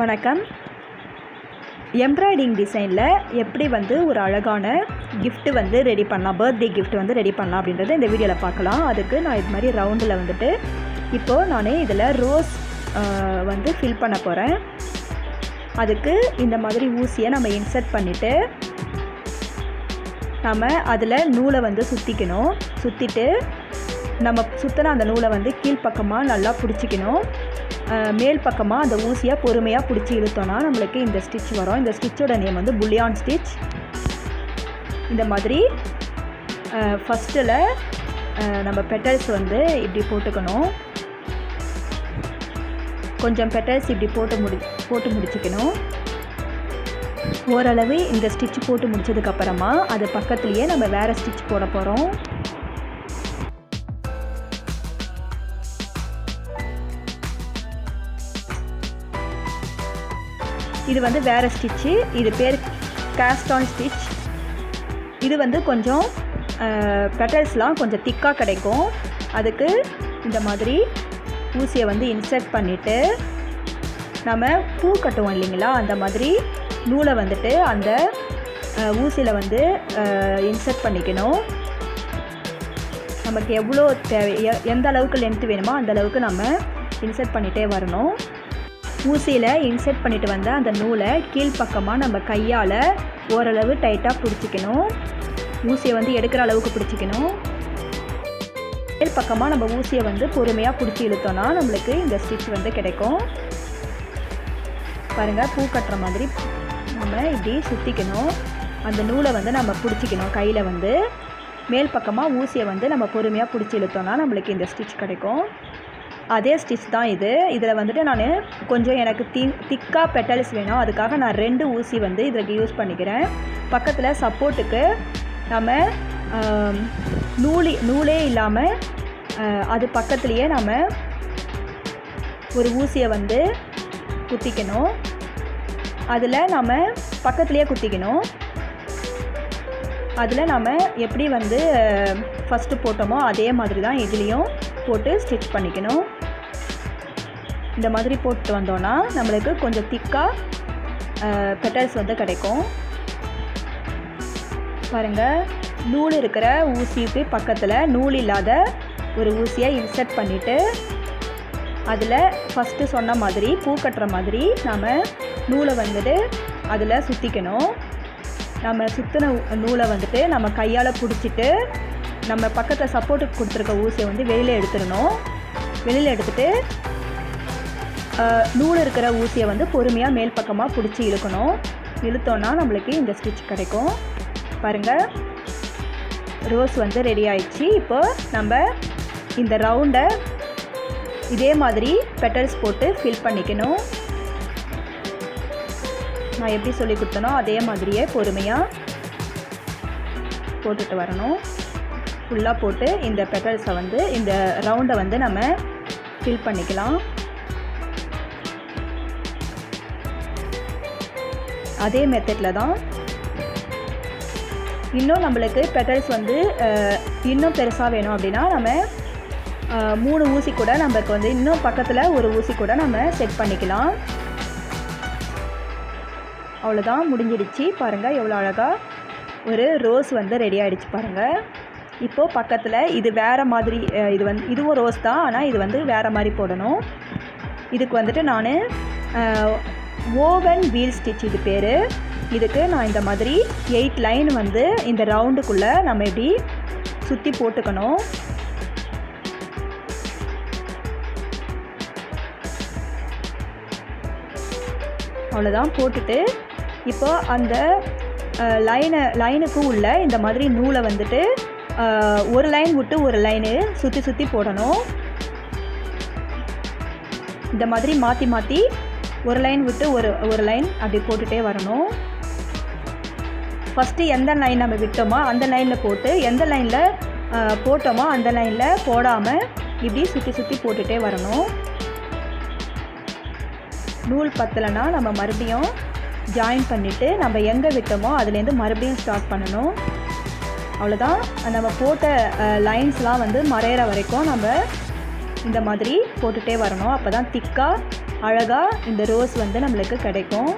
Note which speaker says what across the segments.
Speaker 1: வணக்கம். எம்ப்ராய்டிங் டிசைனில் எப்படி ஒரு அழகான கிஃப்ட் ரெடி பண்ணலாம், பர்த்டே கிஃப்ட் ரெடி பண்ணலாம் அப்படின்றத இந்த வீடியோவில் பார்க்கலாம். அதுக்கு நான் இது மாதிரி ரவுண்டில் இப்போது நான் இதில் ரோஸ் ஃபில் பண்ண போகிறேன். அதுக்கு இந்த மாதிரி ஊசியை நம்ம இன்சர்ட் பண்ணிவிட்டு நம்ம அதில் நூலை சுற்றிக்கணும். சுற்றிட்டு நம்ம சுற்றின அந்த நூலை கீழ்ப்பக்கமாக நல்லா பிடிச்சிக்கணும். மேல் பக்கமாக அந்த ஊசியை பொறுமையாக பிடிச்சி இழுத்தோன்னா நம்மளுக்கு இந்த ஸ்டிச் வரும். இந்த ஸ்டிச்சோட நேம் புல்லியான் ஸ்டிச். இந்த மாதிரி ஃபஸ்ட்டில் நம்ம பெட்டல்ஸ் இப்படி போட்டுக்கணும். கொஞ்சம் பெட்டல்ஸ் இப்படி போட்டு முடிச்சுக்கணும். ஓரளவு இந்த ஸ்டிச் போட்டு முடிச்சதுக்கப்புறமா அது பக்கத்துலேயே நம்ம வேறு ஸ்டிச் போட போகிறோம். இது வேறு ஸ்டிச்சு. இது பேர் காஸ்டான் ஸ்டிச். இது கொஞ்சம் பெட்டல்ஸ்லாம் கொஞ்சம் திக்காக கிடைக்கும். அதுக்கு இந்த மாதிரி ஊசியை இன்சர்ட் பண்ணிவிட்டு நம்ம பூ கட்டுவோம் இல்லைங்களா, அந்த மாதிரி நூலை அந்த ஊசியில் இன்சர்ட் பண்ணிக்கணும். நமக்கு எவ்வளோ எந்த அளவுக்கு லென்த்து வேணுமோ அந்த அளவுக்கு நம்ம இன்சர்ட் பண்ணிகிட்டே வரணும். ஊசியில் இன்சர்ட் பண்ணிவிட்டு அந்த நூலை கீழ்ப்பக்கமாக நம்ம கையால் ஓரளவு டைட்டாக பிடிச்சிக்கணும். ஊசியை எடுக்கிற அளவுக்கு பிடிச்சிக்கணும். மேல் பக்கமாக நம்ம ஊசியை பொறுமையாக பிடிச்சி இழுத்தோன்னா நம்மளுக்கு இந்த ஸ்டிச் கிடைக்கும். பாருங்கள், பூ கட்டுற மாதிரி நம்ம இப்படி சுற்றிக்கணும். அந்த நூலை நம்ம பிடிச்சிக்கணும். கையில் மேல் பக்கமாக ஊசியை நம்ம பொறுமையாக பிடிச்சி இழுத்தோன்னா நம்மளுக்கு இந்த ஸ்டிச் கிடைக்கும். அதே ஸ்டிச் தான் இது. இதில் நான் கொஞ்சம் எனக்கு திக்காக பெட்டல்ஸ் வேணும். அதுக்காக நான் 2 ஊசி இதில் யூஸ் பண்ணிக்கிறேன். பக்கத்தில் சப்போர்ட்டுக்கு நம்ம நூலே இல்லாமல் அது பக்கத்துலேயே நம்ம ஒரு ஊசியை குத்திக்கணும். அதில் நம்ம பக்கத்துலேயே குத்திக்கணும். அதில் நம்ம எப்படி ஃபஸ்ட்டு போட்டோமோ அதே மாதிரி தான் இதுலேயும் போட்டு ஸ்டிச் பண்ணிக்கணும். இந்த மாதிரி போட்டு வந்தோன்னா நம்மளுக்கு கொஞ்சம் திக்காக பெட்டல்ஸ் கிடைக்கும். பாருங்கள், நூல் இருக்கிற ஊசிக்கு பக்கத்தில் நூல் இல்லாத ஒரு ஊசியை இன்சர்ட் பண்ணிவிட்டு அதில் ஃபஸ்ட்டு சொன்ன மாதிரி பூ கட்டுற மாதிரி நம்ம நூலை அதில் சுற்றிக்கணும். நம்ம சுற்றின நூலை நம்ம கையால் பிடிச்சிட்டு நம்ம பக்கத்தில் சப்போர்ட்டுக்கு கொடுத்துருக்க ஊசியை வெளியில் எடுத்துடணும். வெளியில் எடுத்துகிட்டு நூல் இருக்கிற ஊசியை பொறுமையாக மேல் பக்கமாக பிடிச்சி இழுக்கணும். இழுத்தோன்னா நம்மளுக்கு இந்த ஸ்டிச் கிடைக்கும். பாருங்கள், ரோஸ் ரெடி ஆயிடுச்சு. இப்போ நம்ம இந்த ரவுண்டை இதே மாதிரி பெட்டல்ஸ் போட்டு ஃபில் பண்ணிக்கணும். நான் எப்படி சொல்லி கொடுத்தனோ அதே மாதிரியே பொறுமையாக போட்டுட்டு வரணும். ஃபுல்லாக போட்டு இந்த பெட்டல்ஸை இந்த ரவுண்டை நம்ம ஃபில் பண்ணிக்கலாம். அதே மெத்தடில் தான் இன்னும் நம்மளுக்கு பெட்டல்ஸ் இன்னும் பெருசாக வேணும் அப்படின்னா நம்ம 3 ஊசி கூட நமக்கு இன்னும் பக்கத்தில் ஒரு ஊசி கூட நம்ம செட் பண்ணிக்கலாம். அவ்வளோதான், முடிஞ்சிடுச்சு. பாருங்கள், எவ்வளோ அழகாக ஒரு ரோஸ் ரெடி ஆகிடுச்சு. பாருங்கள், இப்போது பக்கத்தில் இது வேறு மாதிரி இதுவும் ரோஸ் தான், ஆனால் இது வேறு மாதிரி போடணும். இதுக்கு நான் ஓவன் வீல் ஸ்டிச் இது பேர். இதுக்கு நான் இந்த மாதிரி 8 லைன் இந்த ரவுண்டுக்குள்ளே நம்ம இப்படி சுற்றி போட்டுக்கணும். அவ்வளோதான், போட்டுட்டு இப்போ அந்த லைனுக்கு உள்ள இந்த மாதிரி நூலை ஒரு லைன் விட்டு ஒரு லைனு சுற்றி போடணும். இந்த மாதிரி மாற்றி ஒரு லைன் விட்டு ஒரு லைன் அப்படி போட்டுகிட்டே வரணும். ஃபஸ்ட்டு எந்த லைன் நம்ம விட்டோமோ அந்த லைனில் போட்டு, எந்த லைனில் போட்டோமோ அந்த லைனில் போடாமல் இப்படி சுற்றி போட்டுகிட்டே வரணும். நூல் பத்தலைன்னா நம்ம மறுபடியும் ஜாயின் பண்ணிவிட்டு நம்ம எங்கே விட்டோமோ அதுலேருந்து மறுபடியும் ஸ்டார்ட் பண்ணணும். அவ்வளோதான், நம்ம போட்ட லைன்ஸ்லாம் மறையிற வரைக்கும் நம்ம இந்த மாதிரி போட்டுகிட்டே வரணும். அப்போ தான் திக்காக அழகாக இந்த ரோஸ் வந்து நம்மளுக்கு கிடைக்கும்.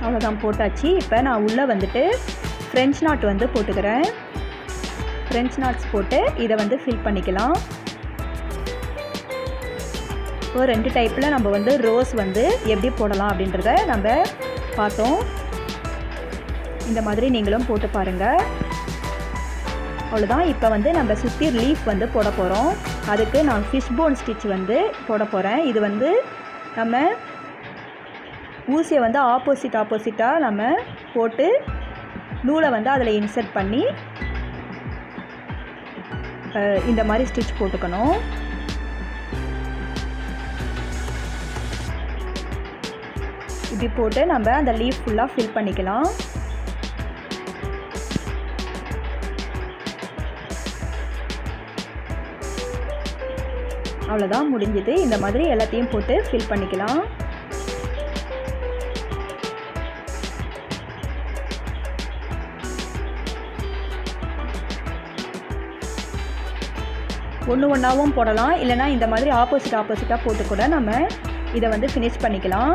Speaker 1: அவ்வளோதான், போட்டாச்சு. இப்போ நான் உள்ளே வந்துட்டு ஃப்ரெஞ்ச் நாட் வந்து போட்டுக்கிறேன். ஃப்ரெஞ்ச் நாட்ஸ் போட்டு இதை வந்து ஃபில் பண்ணிக்கலாம். இப்போ 2 டைப்பில் நம்ம வந்து ரோஸ் வந்து எப்படி போடலாம் அப்படின்றத நம்ம பார்த்தோம். இந்த மாதிரி நீங்களும் போட்டு பாருங்கள். அவ்வளோதான். இப்போ வந்து நம்ம சுற்றி லீஃப் வந்து போட போகிறோம். அதுக்கு நான் ஃபிஷ் போன் ஸ்டிச் வந்து போட போகிறேன். இது வந்து நம்ம ஊசியை வந்து ஆப்போசிட்டாக நம்ம போட்டு நூலை வந்து அதில் இன்சர்ட் பண்ணி இந்த மாதிரி ஸ்டிச் போட்டுக்கணும். இப்படி போட்டு நம்ம அந்த லீஃப் ஃபுல்லாக ஃபில் பண்ணிக்கலாம். அவ்வளோதான், முடிஞ்சது. இந்த மாதிரி எல்லாத்தையும் போட்டு ஃபில் பண்ணிக்கலாம். ஒன்று ஒன்றாவும் போடலாம், இல்லைனா இந்த மாதிரி ஆப்போசிட்டாக போட்டு கூட நம்ம இதை வந்து ஃபினிஷ் பண்ணிக்கலாம்.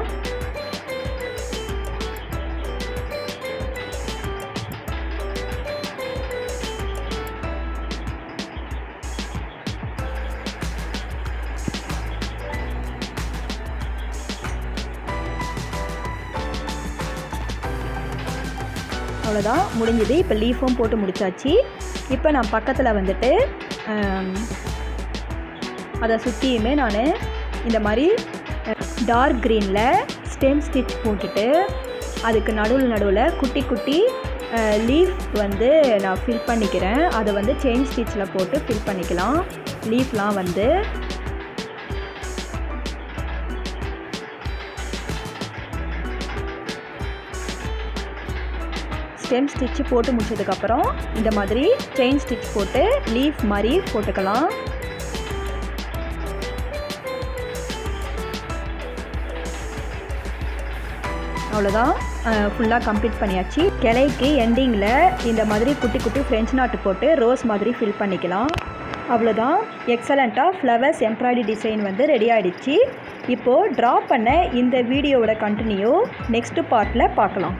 Speaker 1: அவ்வளோதான், முடிஞ்சது. இப்போ லீஃபும் போட்டு முடிச்சாச்சு. இப்போ நான் பக்கத்தில் வந்துட்டு அதை சுற்றியுமே நான் இந்த மாதிரி டார்க் க்ரீனில் ஸ்டெம் ஸ்டிச் போட்டுட்டு அதுக்கு நடுவில் குட்டி குட்டி லீஃப் வந்து நான் ஃபில் பண்ணிக்கிறேன். அதை வந்து செயின் ஸ்டிச்சில் போட்டு ஃபில் பண்ணிக்கலாம். லீஃப்லாம் வந்து ஸ்டெம் ஸ்டிச்சு போட்டு முடிச்சதுக்கப்புறம் இந்த மாதிரி செயின் ஸ்டிச் போட்டு லீஃப் மாதிரி போட்டுக்கலாம். அவ்வளோதான், ஃபுல்லாக கம்ப்ளீட் பண்ணியாச்சு. கிளைக்கு எண்டிங்கில் இந்த மாதிரி குட்டி குட்டி ஃப்ரெஞ்ச் நாட்டு போட்டு ரோஸ் மாதிரி ஃபில் பண்ணிக்கலாம். அவ்வளோதான், எக்ஸலண்ட்டாக ஃப்ளவர்ஸ் எம்ப்ராய்டரி டிசைன் வந்து ரெடி ஆகிடுச்சு. இப்போது ட்ரா பண்ண இந்த வீடியோவோட கண்டினியூ நெக்ஸ்ட்டு பார்ட்டில் பார்க்கலாம்.